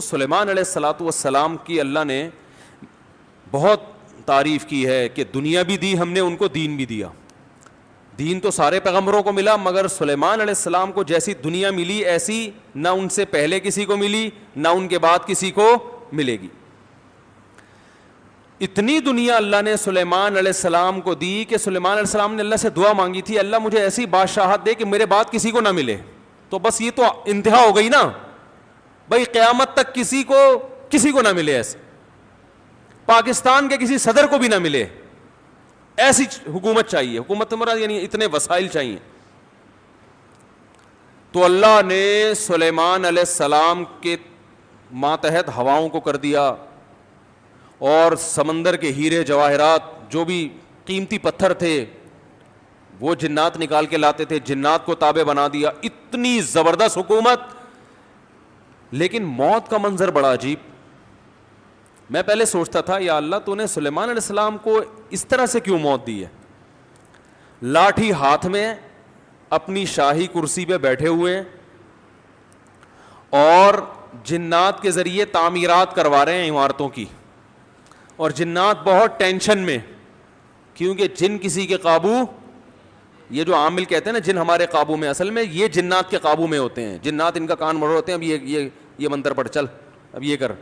سلیمان علیہ الصلاۃ والسلام کی اللہ نے بہت تعریف کی ہے کہ دنیا بھی دی ہم نے ان کو، دین بھی دیا. دین تو سارے پیغمبروں کو ملا، مگر سلیمان علیہ السلام کو جیسی دنیا ملی ایسی نہ ان سے پہلے کسی کو ملی نہ ان کے بعد کسی کو ملے گی. اتنی دنیا اللہ نے سلیمان علیہ السلام کو دی کہ سلیمان علیہ السلام نے اللہ سے دعا مانگی تھی، اللہ مجھے ایسی بادشاہت دے کہ میرے بعد کسی کو نہ ملے. تو بس یہ تو انتہا ہو گئی نا بھائی، قیامت تک کسی کو نہ ملے، ایسے پاکستان کے کسی صدر کو بھی نہ ملے، ایسی حکومت چاہیے. حکومت مراد یعنی اتنے وسائل چاہیے. تو اللہ نے سلیمان علیہ السلام کے ماتحت ہواؤں کو کر دیا، اور سمندر کے ہیرے جواہرات جو بھی قیمتی پتھر تھے وہ جنات نکال کے لاتے تھے، جنات کو تابع بنا دیا. اتنی زبردست حکومت. لیکن موت کا منظر بڑا عجیب. میں پہلے سوچتا تھا یا اللہ تو نے سلیمان علیہ السلام کو اس طرح سے کیوں موت دی ہے؟ لاٹھی ہاتھ میں، اپنی شاہی کرسی پہ بیٹھے ہوئے، اور جنات کے ذریعے تعمیرات کروا رہے ہیں عمارتوں کی. اور جنات بہت ٹینشن میں، کیونکہ جن کسی کے قابو، یہ جو عامل کہتے ہیں نا جن ہمارے قابو میں، اصل میں یہ جنات کے قابو میں ہوتے ہیں. جنات ان کا کان مڑ ہوتے ہیں، اب یہ منتر پڑھ، چل اب یہ کر.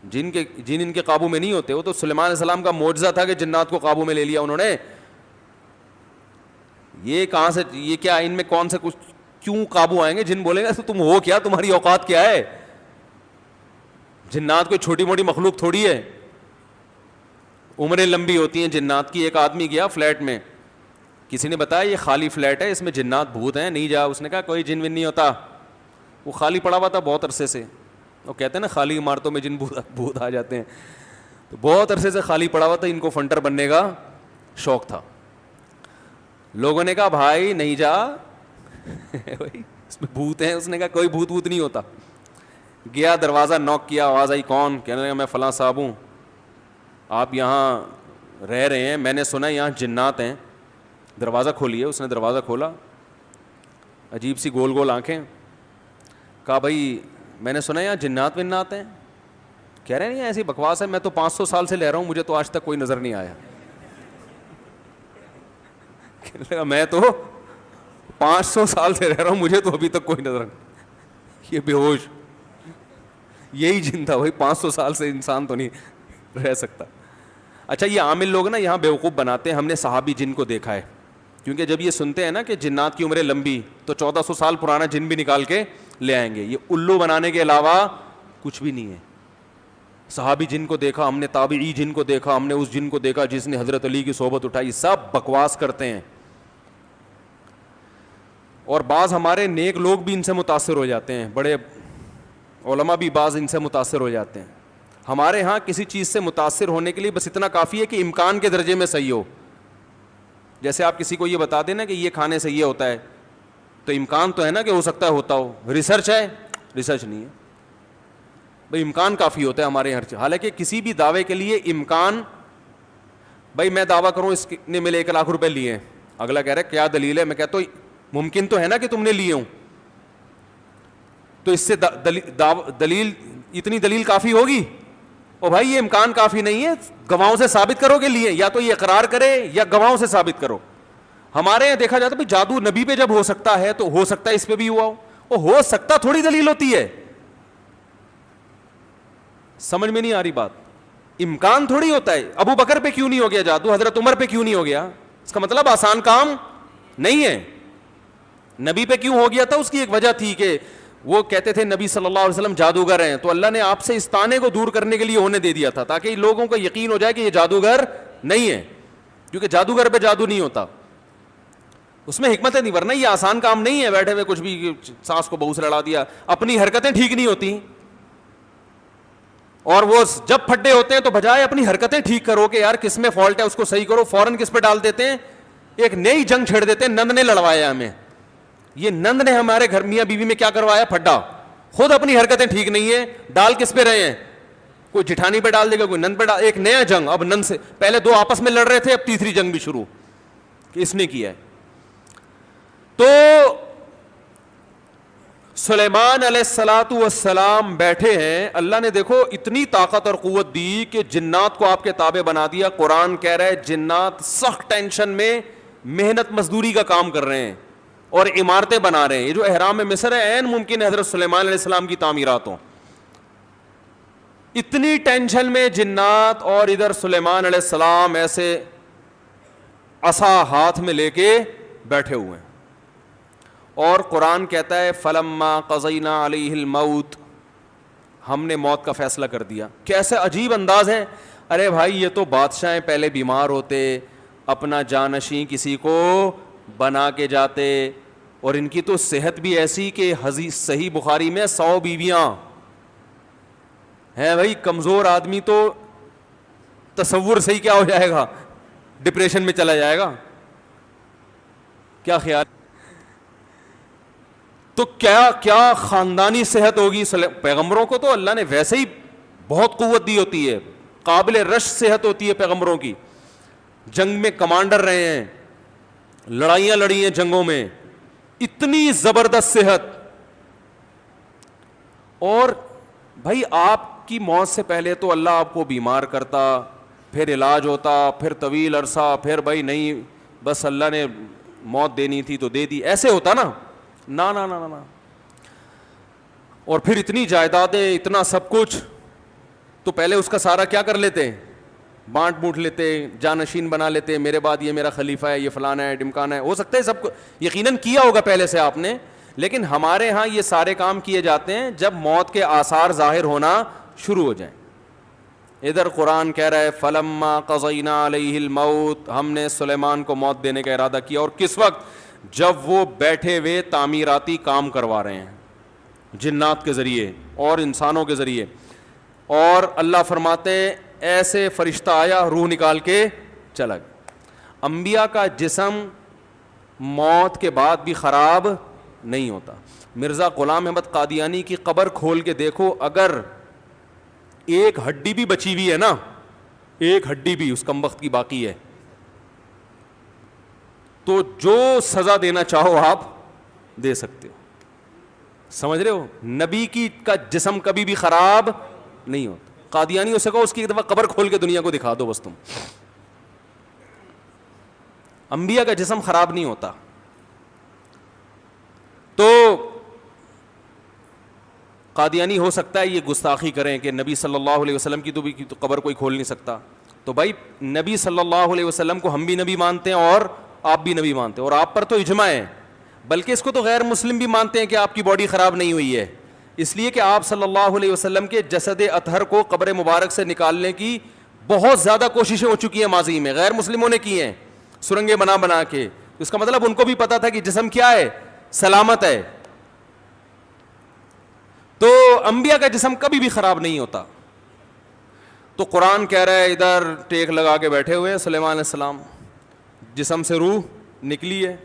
جن ان کے قابو میں نہیں ہوتے. وہ تو سلیمان علیہ السلام کا معجزہ تھا کہ جنات کو قابو میں لے لیا انہوں نے. یہ کہاں سے، یہ کیا ان میں کون سے کچھ کیوں قابو آئیں گے؟ جن بولیں گے تم ہو کیا، تمہاری اوقات کیا ہے؟ جنات کوئی چھوٹی موٹی مخلوق تھوڑی ہے، عمریں لمبی ہوتی ہیں جنات کی. ایک آدمی گیا فلیٹ میں، کسی نے بتایا یہ خالی فلیٹ ہے، اس میں جنات بھوت ہیں، نہیں جا. اس نے کہا کوئی جن ون نہیں ہوتا. وہ خالی پڑا ہوا تھا بہت عرصے سے. وہ کہتے ہیں نا خالی عمارتوں میں جن بھوت آ جاتے ہیں. تو بہت عرصے سے خالی پڑا ہوا تھا، ان کو فنٹر بننے کا شوق تھا. لوگوں نے کہا بھائی نہیں جا اس میں بھوت ہیں. اس نے کہا کوئی بھوت نہیں ہوتا. گیا دروازہ نوک کیا، آواز آئی کون؟ کہنے لگا میں فلاں صاحب ہوں، آپ یہاں رہ رہے ہیں، میں نے سنا یہاں جنات ہیں، دروازہ کھولیے. اس نے دروازہ کھولا، عجیب سی گول گول آنکھیں. کہا بھائی میں نے سنا یہاں جنات ونات ہیں. کہہ رہے نہیں ایسی بکواس ہے، میں تو 500 سال سے رہ رہا ہوں، مجھے تو آج تک کوئی نظر نہیں آیا. کہنے لگا میں تو 500 سال سے رہ رہا ہوں، مجھے تو ابھی تک کوئی نظر نہیں. یہ بے ہوش یہی جن تھا بھائی، 500 سال سے انسان تو نہیں رہ سکتا. اچھا یہ عامل لوگ نا یہاں بیوقوف بناتے ہیں. ہم نے صحابی جن کو دیکھا ہے، کیونکہ جب یہ سنتے ہیں نا کہ جنات کی عمریں لمبی، تو 1400 سال پرانا جن بھی نکال کے لے آئیں گے. یہ الو بنانے کے علاوہ کچھ بھی نہیں ہے. صحابی جن کو دیکھا ہم نے، تابعی جن کو دیکھا ہم نے، اس جن کو دیکھا جس نے حضرت علی کی صحبت اٹھائی. سب بکواس کرتے ہیں. اور بعض ہمارے نیک لوگ بھی ان سے متاثر ہو جاتے ہیں، بڑے علماء بھی بعض ان سے متاثر ہو جاتے ہیں. ہمارے ہاں کسی چیز سے متاثر ہونے کے لیے بس اتنا کافی ہے کہ امکان کے درجے میں صحیح ہو. جیسے آپ کسی کو یہ بتا دیں نا کہ یہ کھانے سے یہ ہوتا ہے، تو امکان تو ہے نا کہ ہو سکتا ہے ہوتا ہو. ریسرچ ہے؟ ریسرچ نہیں ہے بھائی، امکان کافی ہوتا ہے ہمارے ہر چیز. حالانکہ کسی بھی دعوے کے لیے امکان، بھائی میں دعویٰ کروں اس نے میرے 1 لاکھ روپے لیے ہیں، اگلا کہہ رہا ہے کیا دلیل ہے؟ میں کہتا ہوں ممکن تو ہے نا کہ تم نے لیے ہوں، تو اس سے دلیل، اتنی دلیل کافی ہوگی؟ او بھائی یہ امکان کافی نہیں ہے، گواہوں سے ثابت کرو کہ لیے. یا تو یہ اقرار کرے یا گواہوں سے ثابت کرو. ہمارے یہاں دیکھا جاتا ہے بھائی جادو نبی پہ جب ہو سکتا ہے تو ہو سکتا ہے اس پہ بھی ہوا ہو. وہ ہو سکتا تھوڑی دلیل ہوتی ہے. سمجھ میں نہیں آ رہی بات. امکان تھوڑی ہوتا ہے. ابو بکر پہ کیوں نہیں ہو گیا جادو، حضرت عمر پہ کیوں نہیں ہو گیا؟ اس کا مطلب آسان کام نہیں ہے. نبی پہ کیوں ہو گیا تھا؟ اس کی ایک وجہ تھی کہ وہ کہتے تھے نبی صلی اللہ علیہ وسلم جادوگر ہیں، تو اللہ نے آپ سے اس طعنے کو دور کرنے کے لیے ہونے دے دیا تھا تاکہ لوگوں کو یقین ہو جائے کہ یہ جادوگر نہیں ہے، کیونکہ جادوگر پہ جادو نہیں ہوتا. اس میں حکمتیں نہیں، ورنہ یہ آسان کام نہیں ہے بیٹھے ہوئے کچھ بھی سانس کو بہو سے لڑا دیا. اپنی حرکتیں ٹھیک نہیں ہوتی، اور وہ جب پھڈے ہوتے ہیں تو بجائے اپنی حرکتیں ٹھیک کرو کہ یار کس میں فالٹ ہے اس کو صحیح کرو، فوراً کس پہ ڈال دیتے ہیں؟ ایک نئی جنگ چھیڑ دیتے ہیں. نند نے لڑوایا ہمیں، یہ نند نے ہمارے گھر میاں بیوی میں کیا کروایا؟ پھڈا. خود اپنی حرکتیں ٹھیک نہیں ہے، ڈال کس پہ رہے ہیں؟ کوئی جٹھانی پہ ڈال دے گا، کوئی نند پہ ڈال. ایک نیا جنگ. اب نند سے پہلے 2 آپس میں لڑ رہے تھے، اب تیسری جنگ بھی شروع کہ اس نے کیا ہے. تو سلیمان علیہ الصلوۃ والسلام بیٹھے ہیں, اللہ نے دیکھو اتنی طاقت اور قوت دی کہ جنات کو آپ کے تابع بنا دیا. قرآن کہہ رہا ہے جنات سخت ٹینشن میں محنت مزدوری کا کام کر رہے ہیں اور عمارتیں بنا رہے ہیں. یہ جو احرام مصر ہے عین ممکن ہے حضرت سلیمان علیہ السلام کی تعمیرات ہوں. اتنی ٹینشن میں جنات, اور ادھر سلیمان علیہ السلام ایسے عصا ہاتھ میں لے کے بیٹھے ہوئے ہیں. اور قرآن کہتا ہے فلما قضینا علیہ الموت, ہم نے موت کا فیصلہ کر دیا. کیسے عجیب انداز ہے. ارے بھائی یہ تو بادشاہیں پہلے بیمار ہوتے, اپنا جانشین کسی کو بنا کے جاتے, اور ان کی تو صحت بھی ایسی کہ حدیث صحیح بخاری میں 100 بیویاں ہیں. بھائی کمزور آدمی تو تصور صحیح کیا ہو جائے گا, ڈپریشن میں چلا جائے گا. کیا خیال, تو کیا خاندانی صحت ہوگی. پیغمبروں کو تو اللہ نے ویسے ہی بہت قوت دی ہوتی ہے, قابل رش صحت ہوتی ہے پیغمبروں کی. جنگ میں کمانڈر رہے ہیں, لڑائیاں لڑی ہیں جنگوں میں, اتنی زبردست صحت. اور بھائی آپ کی موت سے پہلے تو اللہ آپ کو بیمار کرتا, پھر علاج ہوتا, پھر طویل عرصہ, پھر بھائی نہیں بس اللہ نے موت دینی تھی تو دے دی, ایسے ہوتا نا. نا نا نا نا. اور پھر اتنی جائیدادیں, اتنا سب کچھ, تو پہلے اس کا سارا کیا کر لیتے, بانٹ بوٹ لیتے, جانشین بنا لیتے, میرے بعد یہ میرا خلیفہ ہے, یہ فلانا ہے, ڈمکانا ہے. ہو سکتا ہے سب کو یقیناً کیا ہوگا پہلے سے آپ نے, لیکن ہمارے ہاں یہ سارے کام کیے جاتے ہیں جب موت کے آثار ظاہر ہونا شروع ہو جائیں. ادھر قرآن کہہ رہا ہے فلما قضینا علیہ الموت, ہم نے سلیمان کو موت دینے کا ارادہ کیا. اور کس وقت, جب وہ بیٹھے ہوئے تعمیراتی کام کروا رہے ہیں جنات کے ذریعے اور انسانوں کے ذریعے. اور اللہ فرماتے ہیں ایسے فرشتہ آیا, روح نکال کے چلا گیا. انبیاء کا جسم موت کے بعد بھی خراب نہیں ہوتا. مرزا غلام احمد قادیانی کی قبر کھول کے دیکھو, اگر ایک ہڈی بھی بچی ہوئی ہے نا, ایک ہڈی بھی اس کمبخت کی باقی ہے, تو جو سزا دینا چاہو آپ دے سکتے ہو. سمجھ رہے ہو, نبی کا جسم کبھی بھی خراب نہیں ہوتا. قادیانی اسے کہو اس کی ایک دفعہ قبر کھول کے دنیا کو دکھا دو بس تم. انبیاء کا جسم خراب نہیں ہوتا. تو قادیانی ہو سکتا ہے یہ گستاخی کریں کہ نبی صلی اللہ علیہ وسلم کی تو قبر کوئی کھول نہیں سکتا. تو بھائی نبی صلی اللہ علیہ وسلم کو ہم بھی نبی مانتے ہیں اور آپ بھی نبی مانتے ہیں, اور آپ پر تو اجماع ہے, بلکہ اس کو تو غیر مسلم بھی مانتے ہیں کہ آپ کی باڈی خراب نہیں ہوئی ہے, اس لیے کہ آپ صلی اللہ علیہ وسلم کے جسد اطہر کو قبر مبارک سے نکالنے کی بہت زیادہ کوششیں ہو چکی ہیں ماضی میں, غیر مسلموں نے کی ہیں سرنگیں بنا بنا کے. اس کا مطلب ان کو بھی پتا تھا کہ جسم کیا ہے, سلامت ہے. تو انبیاء کا جسم کبھی بھی خراب نہیں ہوتا. تو قرآن کہہ رہا ہے ادھر ٹیک لگا کے بیٹھے ہوئے ہیں سلیمان علیہ السلام, جسم سے روح نکلی ہے,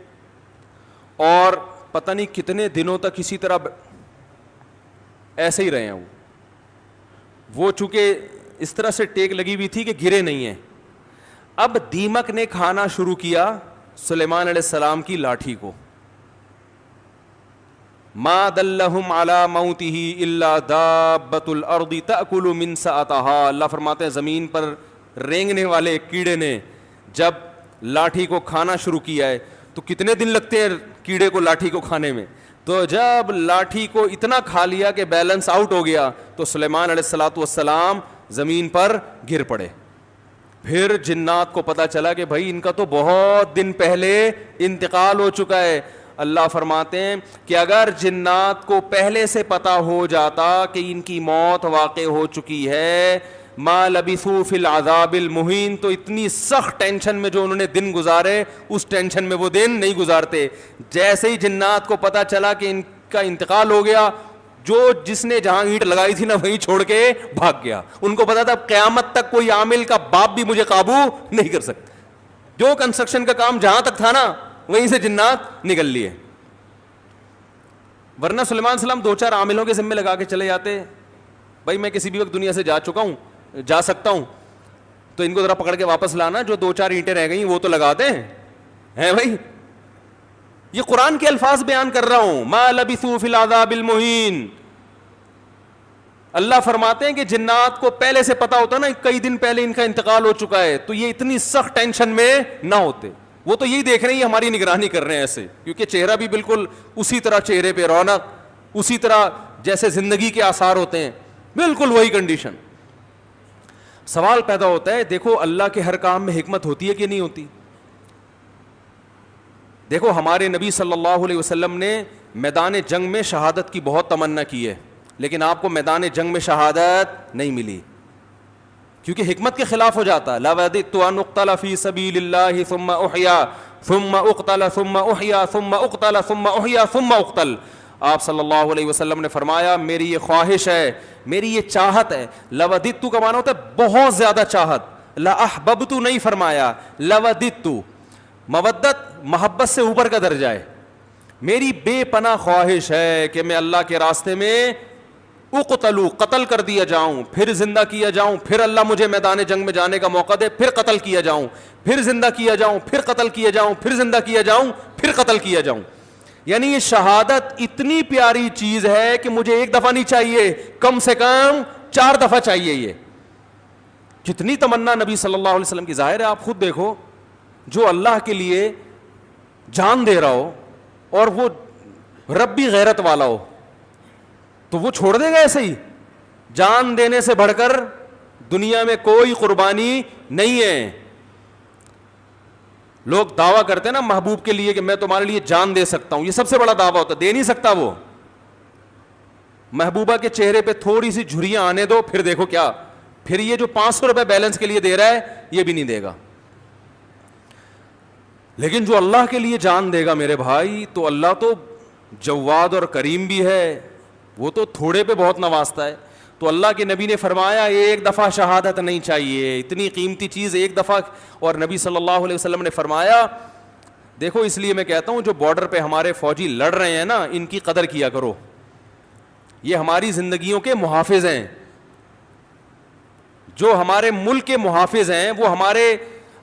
اور پتہ نہیں کتنے دنوں تک اسی طرح ایسے ہی رہے ہیں. وہ چونکہ اس طرح سے ٹیک لگی ہوئی تھی کہ گرے نہیں ہیں. اب دیمک نے کھانا شروع کیا سلیمان علیہ السلام کی لاٹھی کو. ما دلہم علی موتہ الا دابۃ الارض تأکل من سأتہا. اللہ فرماتے ہیں زمین پر رینگنے والے کیڑے نے جب لاٹھی کو کھانا شروع کیا ہے, تو کتنے دن لگتے ہیں کیڑے کو لاٹھی کو کھانے میں, تو جب لاٹھی کو اتنا کھا لیا کہ بیلنس آؤٹ ہو گیا تو سلیمان علیہ الصلوۃ والسلام زمین پر گر پڑے. پھر جنات کو پتا چلا کہ بھائی ان کا تو بہت دن پہلے انتقال ہو چکا ہے. اللہ فرماتے ہیں کہ اگر جنات کو پہلے سے پتا ہو جاتا کہ ان کی موت واقع ہو چکی ہے, ما لبثوا فی العذاب المہین, تو اتنی سخت ٹینشن میں جو انہوں نے دن گزارے اس ٹینشن میں وہ دن نہیں گزارتے. جیسے ہی جنات کو پتا چلا کہ ان کا انتقال ہو گیا, جس نے جہاں اینٹ لگائی تھی نا وہیں چھوڑ کے بھاگ گیا. ان کو پتا تھا قیامت تک کوئی عامل کا باپ بھی مجھے قابو نہیں کر سکتا. جو کنسٹرکشن کا کام جہاں تک تھا نا وہیں سے جنات نکل لیے. ورنہ سلیمان علیہ السلام 2-4 عاملوں کے ذمے لگا کے چلے جاتے, بھائی میں کسی بھی وقت دنیا سے جا چکا ہوں, جا سکتا ہوں, تو ان کو ذرا پکڑ کے واپس لانا, جو 2-4 اینٹیں رہ گئیں وہ تو لگا دیں ہیں بھائی. یہ قرآن کے الفاظ بیان کر رہا ہوں. ما لبثوا فی العذاب المہین. اللہ فرماتے ہیں کہ جنات کو پہلے سے پتا ہوتا نا کئی دن پہلے ان کا انتقال ہو چکا ہے تو یہ اتنی سخت ٹینشن میں نہ ہوتے. وہ تو یہی دیکھ رہے ہیں یہ ہماری نگرانی کر رہے ہیں ایسے, کیونکہ چہرہ بھی بالکل اسی طرح, چہرے پہ رونق اسی طرح جیسے زندگی کے آثار ہوتے ہیں, بالکل وہی کنڈیشن. سوال پیدا ہوتا ہے, دیکھو اللہ کے ہر کام میں حکمت ہوتی ہے کہ نہیں ہوتی؟ دیکھو ہمارے نبی صلی اللہ علیہ وسلم نے میدان جنگ میں شہادت کی بہت تمنا کی ہے, لیکن آپ کو میدان جنگ میں شہادت نہیں ملی کیونکہ حکمت کے خلاف ہو جاتا. لَوَدِدتُّ أَنْ أُقْتَلَ فِي سَبِيلِ اللَّهِ ثُمَّ أُحْيَا ثُمَّ أُقْتَلَ ثُمَّ أُحْيَا ثُمَّ أُقْتَلَ ثُمَّ أُحْيَا ثُمَّ أُقْتَلَ. آپ صلی اللہ علیہ وسلم نے فرمایا میری یہ خواہش ہے, میری یہ چاہت ہے. لَوَدِدتُّ کا معنی ہوتا ہے بہت زیادہ چاہت. لَأَحْبَبْتُ نہیں فرمایا, لَوَدِدتُّ. مودت محبت سے اوپر کا درجہ ہے. میری بے پناہ خواہش ہے کہ میں اللہ کے راستے میں اقتلو قتل کر دیا جاؤں, پھر زندہ کیا جاؤں, پھر اللہ مجھے میدان جنگ میں جانے کا موقع دے, پھر قتل کیا جاؤں, پھر زندہ کیا جاؤں, پھر قتل کیا جاؤں, پھر زندہ کیا جاؤں, پھر قتل کیا جاؤں. یعنی یہ شہادت اتنی پیاری چیز ہے کہ مجھے ایک دفعہ نہیں چاہیے, کم سے کم 4 دفعہ چاہیے. یہ جتنی تمنا نبی صلی اللہ علیہ وسلم کی. ظاہر ہے آپ خود دیکھو, جو اللہ کے لیے جان دے رہا ہو اور وہ ربی غیرت والا ہو تو وہ چھوڑ دے گا ایسے ہی؟ جان دینے سے بڑھ کر دنیا میں کوئی قربانی نہیں ہے. لوگ دعویٰ کرتے ہیں نا محبوب کے لیے کہ میں تمہارے لیے جان دے سکتا ہوں, یہ سب سے بڑا دعویٰ ہوتا ہے. دے نہیں سکتا وہ. محبوبہ کے چہرے پہ تھوڑی سی جھریاں آنے دو, پھر دیکھو کیا, پھر یہ جو 500 روپے بیلنس کے لیے دے رہا ہے یہ بھی نہیں دے گا. لیکن جو اللہ کے لیے جان دے گا میرے بھائی, تو اللہ تو جواد اور کریم بھی ہے, وہ تو تھوڑے پہ بہت نوازتا ہے. تو اللہ کے نبی نے فرمایا ایک دفعہ شہادت نہیں چاہیے, اتنی قیمتی چیز ایک دفعہ. اور نبی صلی اللہ علیہ وسلم نے فرمایا دیکھو اس لیے میں کہتا ہوں جو بارڈر پہ ہمارے فوجی لڑ رہے ہیں نا ان کی قدر کیا کرو, یہ ہماری زندگیوں کے محافظ ہیں. جو ہمارے ملک کے محافظ ہیں وہ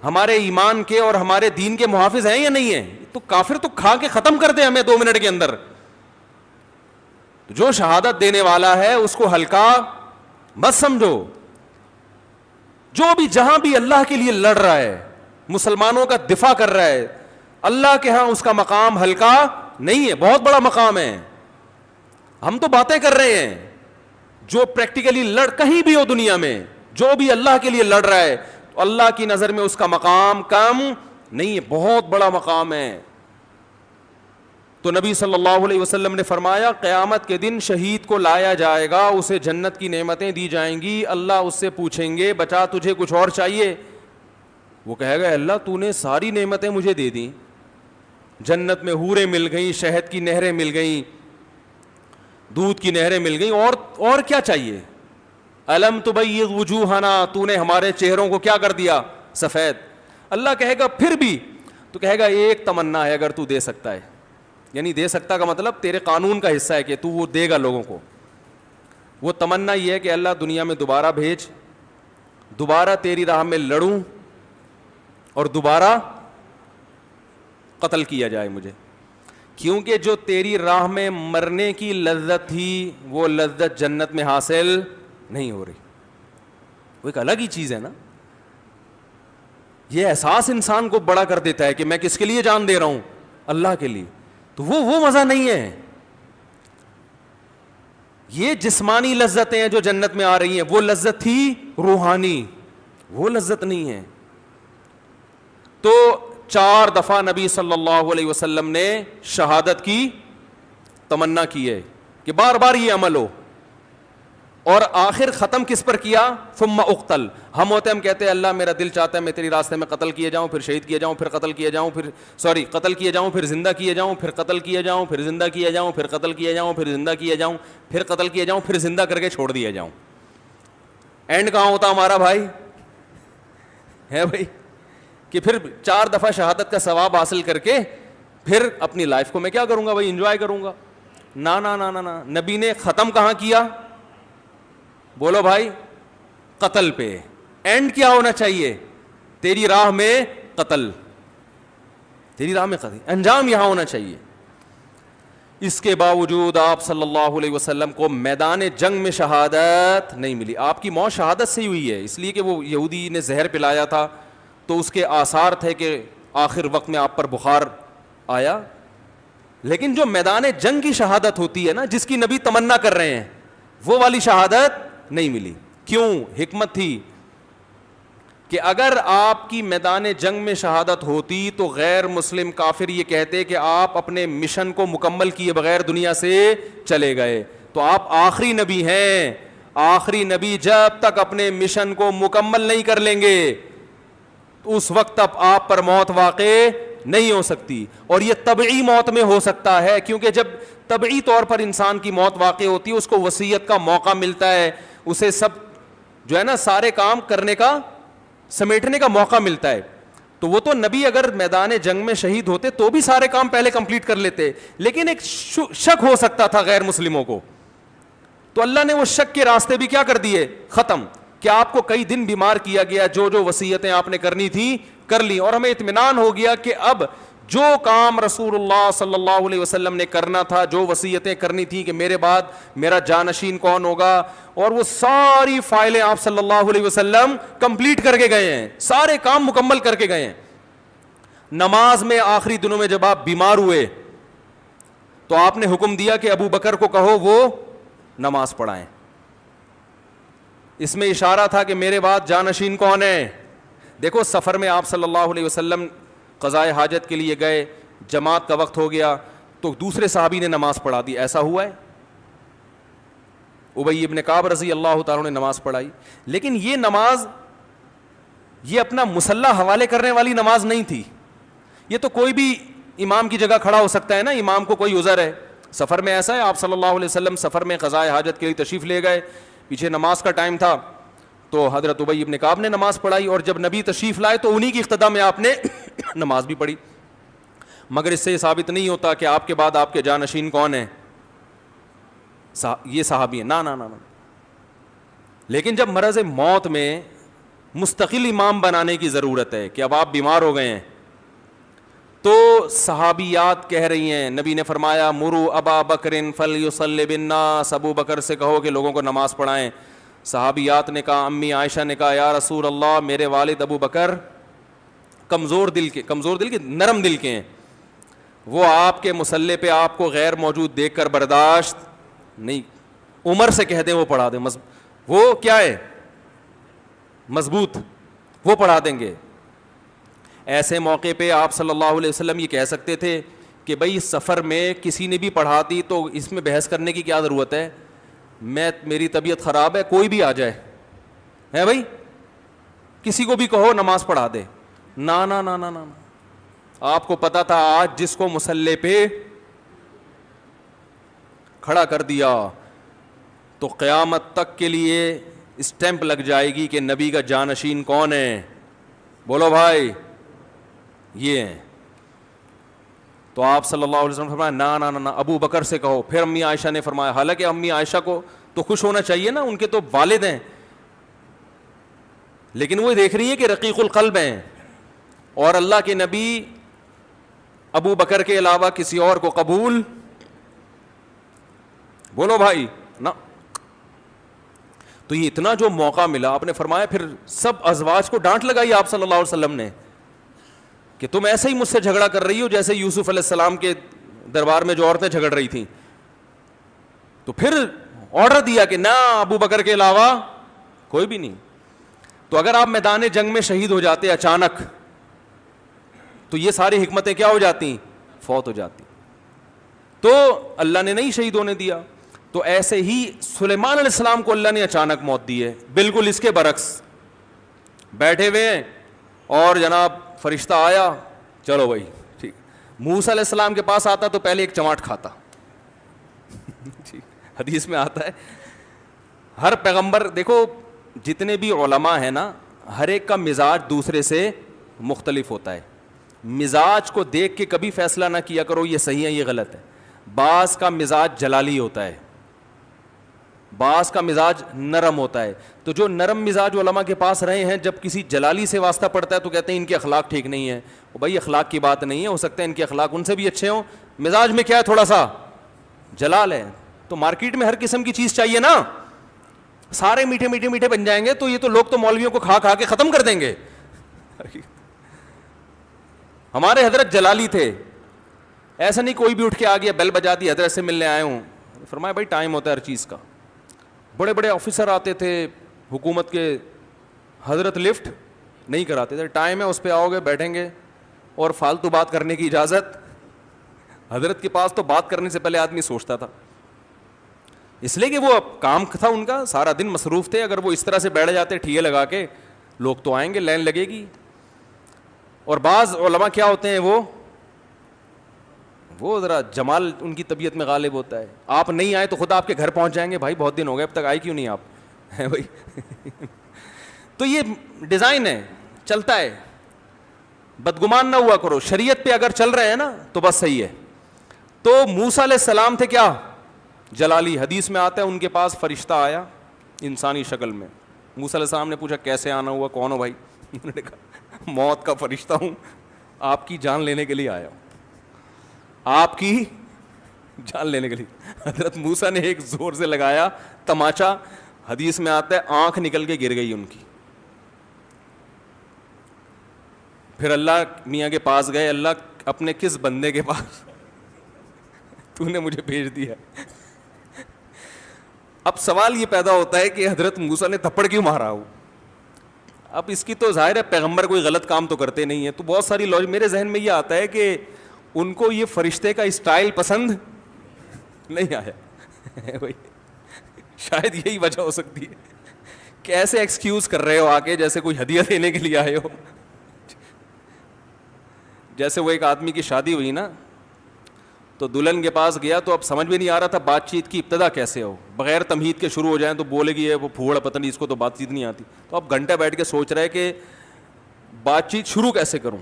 ہمارے ایمان کے اور ہمارے دین کے محافظ ہیں یا نہیں ہیں؟ تو کافر تو کھا کے ختم کر دے ہمیں 2 منٹ کے اندر. جو شہادت دینے والا ہے اس کو ہلکا مت سمجھو. جو بھی جہاں بھی اللہ کے لیے لڑ رہا ہے, مسلمانوں کا دفاع کر رہا ہے, اللہ کے ہاں اس کا مقام ہلکا نہیں ہے, بہت بڑا مقام ہے. ہم تو باتیں کر رہے ہیں, جو پریکٹیکلی لڑ کہیں بھی ہو دنیا میں, جو بھی اللہ کے لیے لڑ رہا ہے تو اللہ کی نظر میں اس کا مقام کم نہیں ہے, بہت بڑا مقام ہے. تو نبی صلی اللہ علیہ وسلم نے فرمایا قیامت کے دن شہید کو لایا جائے گا, اسے جنت کی نعمتیں دی جائیں گی. اللہ اس سے پوچھیں گے بچا تجھے کچھ اور چاہیے؟ وہ کہے گا اللہ تو نے ساری نعمتیں مجھے دے دیں, جنت میں حوریں مل گئیں, شہد کی نہریں مل گئیں, دودھ کی نہریں مل گئیں, اور کیا چاہیے؟ الم تبیض وجوہنا, تو نے ہمارے چہروں کو کیا کر دیا؟ سفید. اللہ کہے گا پھر بھی؟ تو کہے گا ایک تمنا ہے اگر تو دے سکتا ہے. یعنی دے سکتا کا مطلب تیرے قانون کا حصہ ہے کہ تو وہ دے گا لوگوں کو. وہ تمنا یہ ہے کہ اللہ دنیا میں دوبارہ بھیج, دوبارہ تیری راہ میں لڑوں اور دوبارہ قتل کیا جائے مجھے, کیونکہ جو تیری راہ میں مرنے کی لذت تھی وہ لذت جنت میں حاصل نہیں ہو رہی. وہ ایک الگ ہی چیز ہے نا. یہ احساس انسان کو بڑا کر دیتا ہے کہ میں کس کے لیے جان دے رہا ہوں؟ اللہ کے لیے. تو وہ مزہ نہیں ہے. یہ جسمانی لذتیں ہیں جو جنت میں آ رہی ہیں, وہ لذت تھی روحانی, وہ لذت نہیں ہے. تو 4 دفعہ نبی صلی اللہ علیہ وسلم نے شہادت کی تمنا کی ہے کہ بار بار یہ عمل ہو, اور آخر ختم کس پر کیا؟ ثم اقتل. ہم ہوتے ہم کہتے ہیں اللہ میرا دل چاہتا ہے میں تیری راستے میں قتل کیے جاؤں, پھر شہید کیے جاؤں, پھر قتل کیے جاؤں, قتل کیے جاؤں, پھر زندہ کیے جاؤں, پھر قتل کیے جاؤں, پھر زندہ کیے جاؤں, پھر قتل کیے جاؤں, پھر زندہ کیے جاؤں, پھر قتل کیے جاؤں, پھر زندہ کر کے چھوڑ دیا جاؤں. اینڈ کہاں ہوتا ہمارا بھائی؟ ہے بھائی کہ پھر 4 دفعہ شہادت کا ثواب حاصل کر کے پھر اپنی لائف کو میں کیا کروں گا بھائی؟ انجوائے کروں گا. نا نا نا نا. نبی نے ختم کہاں کیا؟ بولو بھائی, قتل پہ. اینڈ کیا ہونا چاہیے؟ تیری راہ میں قتل. تیری راہ میں قتل, انجام یہاں ہونا چاہیے. اس کے باوجود آپ صلی اللہ علیہ وسلم کو میدان جنگ میں شہادت نہیں ملی. آپ کی موت شہادت سے ہی ہوئی ہے, اس لیے کہ وہ یہودی نے زہر پلایا تھا تو اس کے آثار تھے کہ آخر وقت میں آپ پر بخار آیا. لیکن جو میدان جنگ کی شہادت ہوتی ہے نا, جس کی نبی تمنا کر رہے ہیں, وہ والی شہادت نہیں ملی. کیوں؟ حکمت تھی کہ اگر آپ کی میدان جنگ میں شہادت ہوتی تو غیر مسلم کافر یہ کہتے کہ آپ اپنے مشن کو مکمل کیے بغیر دنیا سے چلے گئے. تو آپ آخری نبی ہیں, آخری نبی جب تک اپنے مشن کو مکمل نہیں کر لیں گے تو اس وقت تک آپ پر موت واقع نہیں ہو سکتی. اور یہ طبعی موت میں ہو سکتا ہے, کیونکہ جب طبعی طور پر انسان کی موت واقع ہوتی ہے اس کو وصیت کا موقع ملتا ہے, اسے سب جو ہے نا سارے کام کرنے کا, سمیٹنے کا موقع ملتا ہے. تو وہ تو نبی اگر میدان جنگ میں شہید ہوتے تو بھی سارے کام پہلے کمپلیٹ کر لیتے, لیکن ایک شک ہو سکتا تھا غیر مسلموں کو, تو اللہ نے وہ شک کے راستے بھی کیا کر دیے, ختم. کہ آپ کو کئی دن بیمار کیا گیا, جو جو وصیتیں آپ نے کرنی تھی کر لی, اور ہمیں اطمینان ہو گیا کہ اب جو کام رسول اللہ صلی اللہ علیہ وسلم نے کرنا تھا, جو وصیتیں کرنی تھی کہ میرے بعد میرا جانشین کون ہوگا, اور وہ ساری فائلیں آپ صلی اللہ علیہ وسلم کمپلیٹ کر کے گئے ہیں, سارے کام مکمل کر کے گئے ہیں. نماز میں آخری دنوں میں جب آپ بیمار ہوئے تو آپ نے حکم دیا کہ ابو بکر کو کہو وہ نماز پڑھائیں. اس میں اشارہ تھا کہ میرے بعد جانشین کون ہے. دیکھو سفر میں آپ صلی اللہ علیہ وسلم قضائے حاجت کے لیے گئے, جماعت کا وقت ہو گیا تو دوسرے صحابی نے نماز پڑھا دی. ایسا ہوا ہے؟ ابی ابن کعب رضی اللہ تعالیٰ نے نماز پڑھائی, لیکن یہ نماز یہ اپنا مسلح حوالے کرنے والی نماز نہیں تھی. یہ تو کوئی بھی امام کی جگہ کھڑا ہو سکتا ہے نا, امام کو کوئی عذر ہے. سفر میں ایسا ہے, آپ صلی اللہ علیہ وسلم سفر میں قضائے حاجت کے لیے تشریف لے گئے, پیچھے نماز کا ٹائم تھا تو حضرت ابی ابن کعب نے نماز پڑھائی, اور جب نبی تشریف لائے تو انہی کی اقتدا میں آپ نے نماز بھی پڑھی. مگر اس سے یہ ثابت نہیں ہوتا کہ آپ کے بعد آپ کے جانشین کون ہیں, یہ صحابی ہیں, نا نا نا. لیکن جب مرض موت میں مستقل امام بنانے کی ضرورت ہے کہ اب آپ بیمار ہو گئے ہیں, تو صحابیات کہہ رہی ہیں, نبی نے فرمایا مرو ابا بکر فلیصلی بالناس, ابو بکر سے کہو کہ لوگوں کو نماز پڑھائیں. صحابیات نے کہا, امی عائشہ نے کہا یا رسول اللہ میرے والد ابو بکر کمزور دل کے نرم دل کے ہیں, وہ آپ کے مصلی پہ آپ کو غیر موجود دیکھ کر برداشت نہیں, عمر سے کہہ دیں وہ پڑھا دیں, وہ کیا ہے مضبوط, وہ پڑھا دیں گے. ایسے موقع پہ آپ صلی اللہ علیہ وسلم یہ کہہ سکتے تھے کہ بھائی سفر میں کسی نے بھی پڑھا دی تو اس میں بحث کرنے کی کیا ضرورت ہے, میری طبیعت خراب ہے کوئی بھی آ جائے ہے بھائی, کسی کو بھی کہو نماز پڑھا دے. نا نا نا نا نا, آپ کو پتا تھا آج جس کو مصلی پہ کھڑا کر دیا تو قیامت تک کے لیے اسٹیمپ لگ جائے گی کہ نبی کا جانشین کون ہے. بولو بھائی یہ ہیں. تو آپ صلی اللہ علیہ وسلم فرمایا نا نا نا ابو بکر سے کہو. پھر امی عائشہ نے فرمایا, حالانکہ امی عائشہ کو تو خوش ہونا چاہیے نا, ان کے تو والد ہیں, لیکن وہ دیکھ رہی ہے کہ رقیق القلب ہیں, اور اللہ کے نبی ابو بکر کے علاوہ کسی اور کو قبول, بولو بھائی نا. تو یہ اتنا جو موقع ملا, آپ نے فرمایا پھر سب ازواج کو ڈانٹ لگائی آپ صلی اللہ علیہ وسلم نے کہ تم ایسے ہی مجھ سے جھگڑا کر رہی ہو جیسے یوسف علیہ السلام کے دربار میں جو عورتیں جھگڑ رہی تھیں. تو پھر آرڈر دیا کہ نہ ابو بکر کے علاوہ کوئی بھی نہیں. تو اگر آپ میدان جنگ میں شہید ہو جاتے اچانک تو یہ ساری حکمتیں کیا ہو جاتی, فوت ہو جاتی. تو اللہ نے نہیں شہید ہونے دیا. تو ایسے ہی سلیمان علیہ السلام کو اللہ نے اچانک موت دی ہے, بالکل اس کے برعکس بیٹھے ہوئے ہیں اور جناب فرشتہ آیا, چلو بھائی ٹھیک. موسیٰ علیہ السلام کے پاس آتا تو پہلے ایک چماٹ کھاتا. حدیث میں آتا ہے ہر پیغمبر, دیکھو جتنے بھی علماء ہیں نا, ہر ایک کا مزاج دوسرے سے مختلف ہوتا ہے. مزاج کو دیکھ کے کبھی فیصلہ نہ کیا کرو یہ صحیح ہے یہ غلط ہے. بعض کا مزاج جلالی ہوتا ہے, بعض کا مزاج نرم ہوتا ہے. تو جو نرم مزاج علماء کے پاس رہے ہیں, جب کسی جلالی سے واسطہ پڑتا ہے تو کہتے ہیں ان کے اخلاق ٹھیک نہیں ہے. بھائی اخلاق کی بات نہیں ہے, ہو سکتا ہے ان کے اخلاق ان سے بھی اچھے ہوں, مزاج میں کیا ہے تھوڑا سا جلال ہے. تو مارکیٹ میں ہر قسم کی چیز چاہیے نا, سارے میٹھے میٹھے میٹھے بن جائیں گے تو یہ تو لوگ تو مولویوں کو کھا کھا کے ختم کر دیں گے. ہمارے حضرت جلالی تھے, ایسا نہیں کوئی بھی اٹھ کے آ گیا بیل بجا دی حضرت سے ملنے آئے ہوں. فرمایا بھائی ٹائم ہوتا ہے ہر چیز کا. بڑے بڑے آفیسر آتے تھے حکومت کے, حضرت لفٹ نہیں کراتے تھے, ٹائم ہے اس پہ آؤ گے بیٹھیں گے, اور فالتو بات کرنے کی اجازت. حضرت کے پاس تو بات کرنے سے پہلے آدمی سوچتا تھا, اس لیے کہ وہ کام تھا ان کا, سارا دن مصروف تھے. اگر وہ اس طرح سے بیٹھ جاتے ٹھیے لگا کے, لوگ تو آئیں گے, لائن لگے گی. اور بعض علماء کیا ہوتے ہیں, وہ ذرا جمال ان کی طبیعت میں غالب ہوتا ہے. آپ نہیں آئے تو خود آپ کے گھر پہنچ جائیں گے, بھائی بہت دن ہو گئے اب تک آئے کیوں نہیں آپ, ہے بھائی. تو یہ ڈیزائن ہے, چلتا ہے. بدگمان نہ ہوا کرو, شریعت پہ اگر چل رہے ہیں نا تو بس صحیح ہے. تو موسیٰ علیہ السلام تھے کیا, جلالی. حدیث میں آتا ہے ان کے پاس فرشتہ آیا انسانی شکل میں. موسیٰ علیہ السلام نے پوچھا کیسے آنا ہوا, کون ہو بھائی؟ انہوں نے کہا موت کا فرشتہ ہوں, آپ کی جان لینے کے لیے آیا ہوں, آپ کی جان لینے کے لیے. حضرت موسیٰ نے ایک زور سے لگایا تماچا, حدیث میں آتا ہے آنکھ نکل کے گر گئی ان کی. پھر اللہ میاں کے پاس گئے, اللہ اپنے کس بندے کے پاس تو نے مجھے بھیج دیا. اب سوال یہ پیدا ہوتا ہے کہ حضرت موسیٰ نے تھپڑ کیوں مارا ہو. اب اس کی تو ظاہر ہے پیغمبر کوئی غلط کام تو کرتے نہیں ہیں, تو بہت ساری لوج میرے ذہن میں یہ آتا ہے کہ ان کو یہ فرشتے کا اسٹائل پسند نہیں آیا. شاید یہی وجہ ہو سکتی ہے کہ ایسے ایکسکیوز کر رہے ہو آ کے جیسے کوئی ہدیہ دینے کے لیے آئے ہو. جیسے وہ ایک آدمی کی شادی ہوئی نا, تو دلہن کے پاس گیا تو اب سمجھ میں نہیں آ رہا تھا بات چیت کی ابتدا کیسے ہو, بغیر تمہید کے شروع ہو جائیں تو بولے گی وہ پھوڑ پتہ نہیں اس کو تو بات چیت نہیں آتی. تو اب گھنٹہ بیٹھ کے سوچ رہے کہ بات چیت شروع کیسے کروں.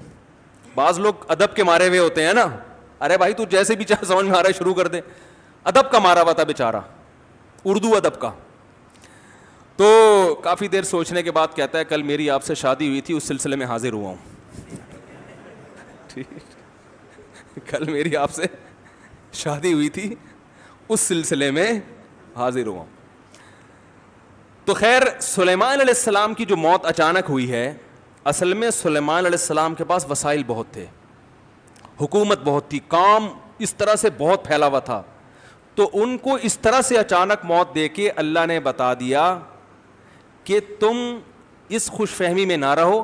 بعض لوگ ادب کے مارے ہوئے ہوتے ہیں نا, ارے بھائی تو جیسے بھی چاہے سمجھ میں آ رہا ہے شروع کر دے. ادب کا مارا ہوا تھا بیچارہ, اردو ادب کا. تو کافی دیر سوچنے کے بعد کہتا ہے کل میری آپ سے شادی ہوئی تھی, اس سلسلے میں حاضر ہوا ہوں. کل میری آپ سے شادی ہوئی تھی, اس سلسلے میں حاضر ہوا. تو خیر سلیمان علیہ السلام کی جو موت اچانک ہوئی ہے, اصل میں سلیمان علیہ السلام کے پاس وسائل بہت تھے, حکومت بہت تھی, کام اس طرح سے بہت پھیلا ہوا تھا. تو ان کو اس طرح سے اچانک موت دے کے اللہ نے بتا دیا کہ تم اس خوش فہمی میں نہ رہو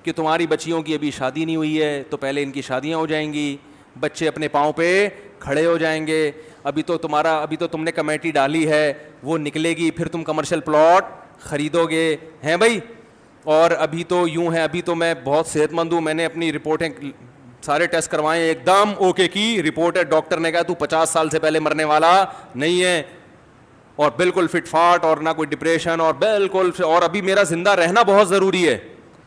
کہ تمہاری بچیوں کی ابھی شادی نہیں ہوئی ہے تو پہلے ان کی شادیاں ہو جائیں گی, بچے اپنے پاؤں پہ کھڑے ہو جائیں گے, ابھی تو تم نے کمیٹی ڈالی ہے وہ نکلے گی, پھر تم کمرشل پلاٹ خریدو گے, ہیں بھائی. اور ابھی تو یوں ہے, ابھی تو میں بہت صحت مند ہوں, میں نے اپنی رپورٹیں سارے ٹیسٹ کروائے, ایک دم اوکے کی رپورٹ ہے, ڈاکٹر نے کہا تو 50 سال سے پہلے مرنے والا نہیں ہے, اور بالکل فٹ فاٹ, اور نہ کوئی ڈپریشن, اور بالکل, اور ابھی میرا زندہ رہنا بہت ضروری ہے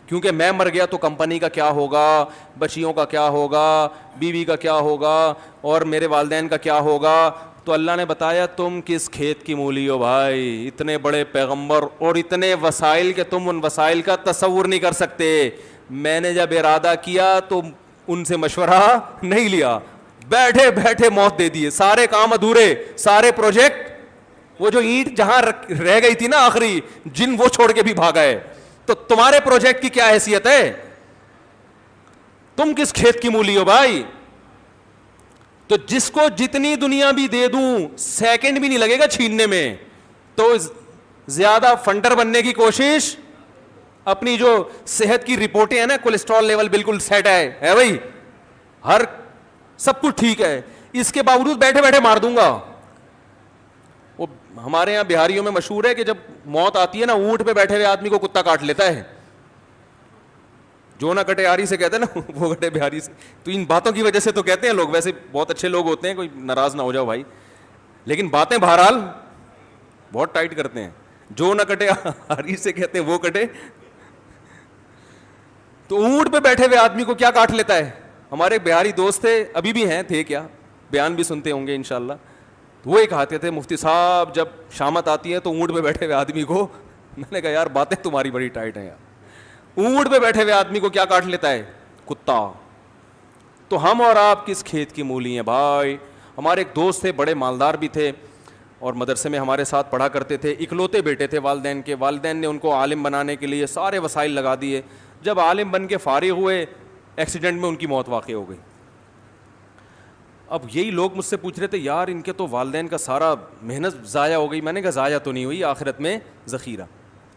کیونکہ میں مر گیا تو کمپنی کا کیا ہوگا, بچیوں کا کیا ہوگا, بیوی کا کیا ہوگا, اور میرے والدین کا کیا ہوگا. تو اللہ نے بتایا تم کس کھیت کی مولی ہو بھائی, اتنے بڑے پیغمبر اور اتنے وسائل کہ تم ان وسائل کا تصور نہیں کر سکتے. میں نے جب ارادہ کیا تو ان سے مشورہ نہیں لیا, بیٹھے بیٹھے موت دے دیے, سارے کام ادھورے, سارے پروجیکٹ, وہ جو اینٹ جہاں رہ گئی تھی نا آخری, جن وہ چھوڑ کے بھی بھاگا ہے. تو تمہارے پروجیکٹ کی کیا حیثیت ہے, تم کس کھیت کی مولی ہو بھائی. تو جس کو جتنی دنیا بھی دے دوں سیکنڈ بھی نہیں لگے گا چھیننے میں, تو زیادہ فنڈر بننے کی کوشش, اپنی جو صحت کی رپورٹیں ہیں نا, کولیسٹرول لیول بالکل سیٹ ہے بھائی, ہر سب کچھ ٹھیک ہے, اس کے باوجود بیٹھے بیٹھے مار دوں گا. وہ ہمارے یہاں بہاریوں میں مشہور ہے کہ جب موت آتی ہے نا, اونٹ پہ بیٹھے ہوئے آدمی کو کتا کاٹ لیتا ہے, جو نہ کٹے آری سے کہتے ہیں نا, وہ کٹے بہاری سے. تو ان باتوں کی وجہ سے تو کہتے ہیں لوگ, ویسے بہت اچھے لوگ ہوتے ہیں, کوئی ناراض نہ ہو جاؤ بھائی, لیکن باتیں بہرحال بہت ٹائٹ کرتے ہیں. جو نہ کٹے آری سے کہتے ہیں وہ کٹے. تو اونٹ پہ بیٹھے ہوئے آدمی کو کیا کاٹ لیتا ہے. ہمارے بہاری دوست تھے, ابھی بھی ہیں, تھے کیا, بیان بھی سنتے ہوں گے انشاءاللہ. وہ ایک کہتے تھے مفتی صاحب جب شامت آتی ہے تو اونٹ پہ بیٹھے ہوئے آدمی کو, میں نے کہا یار باتیں تمہاری بڑی ٹائٹ ہیں یار, اونٹ پہ بیٹھے ہوئے آدمی کو کیا کاٹ لیتا ہے؟ کتا. تو ہم اور آپ کس کھیت کی مولی ہیں بھائی. ہمارے ایک دوست تھے, بڑے مالدار بھی تھے, اور مدرسے میں ہمارے ساتھ پڑھا کرتے تھے, اکلوتے بیٹے تھے والدین کے. والدین نے ان کو عالم بنانے کے لیے سارے وسائل لگا دیے. جب عالم بن کے فارغ ہوئے, ایکسیڈنٹ میں ان کی موت واقع ہو گئی. اب یہی لوگ مجھ سے پوچھ رہے تھے یار ان کے تو والدین کا سارا محنت ضائع ہو گئی. میں نے کہا ضائع تو نہیں ہوئی, آخرت میں ذخیرہ,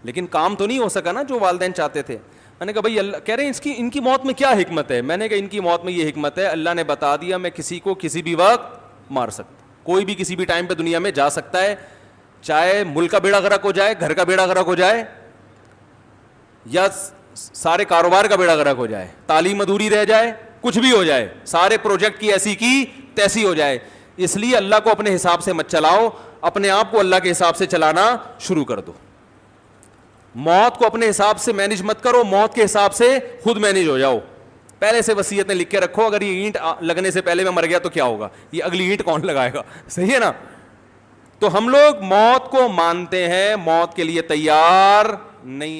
لیکن کام تو نہیں ہو سکا نا جو والدین چاہتے تھے. میں نے کہا بھائی اللہ کہہ رہے ہیں ان کی موت میں کیا حکمت ہے؟ میں نے کہا ان کی موت میں یہ حکمت ہے, اللہ نے بتا دیا میں کسی کو کسی بھی وقت مار سکتا. کوئی بھی کسی بھی ٹائم پہ دنیا میں جا سکتا ہے, چاہے ملک کا بیڑا غرق ہو جائے, گھر کا بیڑا غرق ہو جائے, یا سارے کاروبار کا بیڑا غرق ہو جائے, تعلیم ادھوری رہ جائے, کچھ بھی ہو جائے, سارے پروجیکٹ کی ایسی کی تیسی ہو جائے. اس لیے اللہ کو اپنے حساب سے مت چلاؤ, اپنے آپ کو اللہ کے حساب سے چلانا شروع کر دو. موت کو اپنے حساب سے مینج مت کرو, موت کے حساب سے خود مینج ہو جاؤ. پہلے سے وصیتیں لکھ کے رکھو, اگر یہ اینٹ لگنے سے پہلے میں مر گیا تو کیا ہوگا, یہ اگلی اینٹ کون لگائے گا؟ صحیح ہے نا. تو ہم لوگ موت کو مانتے ہیں, موت کے لیے تیار نہیں ہے.